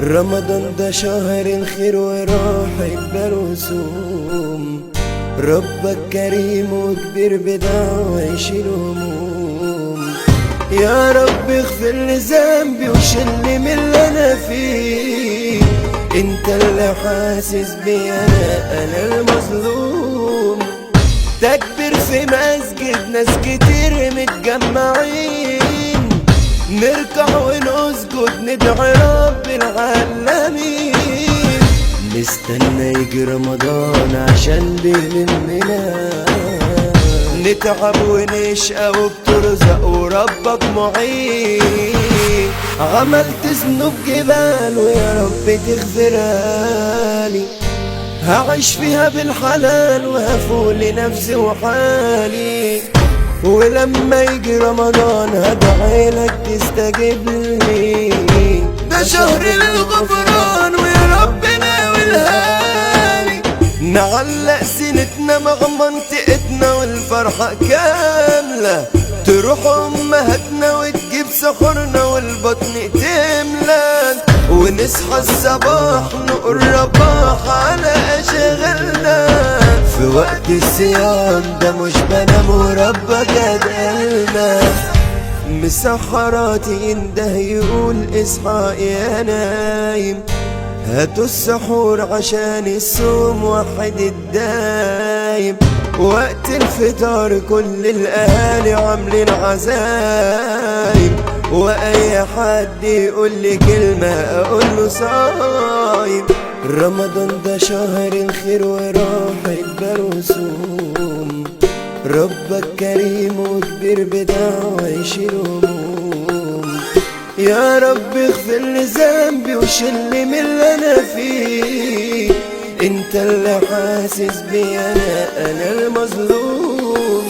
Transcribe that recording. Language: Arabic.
رمضان ده شهر الخير وراحة برسوم، ربك كريم وكبير بدعوة يشيل هموم. يا رب اغفر لي ذنبي وشلني من اللي انا فيه، انت اللي حاسس بي انا المظلوم. تكبير في مسجد ناس كتير متجمعين، نركع ونسجد ندعي رب العالمين. نستنى يجي رمضان عشان بيلمنا، نتعب ونشقى وبترزق وربك معين. عملت ذنوب جبال ويا رب تغفرالي، هعيش فيها بالحلال وهفوق لنفسي وحالي. ولما يجي رمضان هدعيلك تستجيب لي، ده شهر الغفران ويا ربنا والهالي. نعلق سنتنا مع منطقتنا والفرحة كاملة، تروح أمهاتنا وتجيب سحورنا والبطن تملى. ونصحى الصباح نقول رباح على أشغالنا، في وقت الصيام ده مش بنام وربك أدلنا. مسحراتي انده يقول اصحى يا نايم، هاتوا السحور عشان الصوم وحد الدايم. وقت الفطار كل الاهالي عاملين عزايم، واي حد يقول لي كلمة اقول له صايم. رمضان ده شهر الخير وراحة برسوم، ربك كريم وكبير بدعوة يشيل هموم. يا رب اغفر لي ذنبي وشلني من اللي انا فيه، انت اللي حاسس بي انا المظلوم.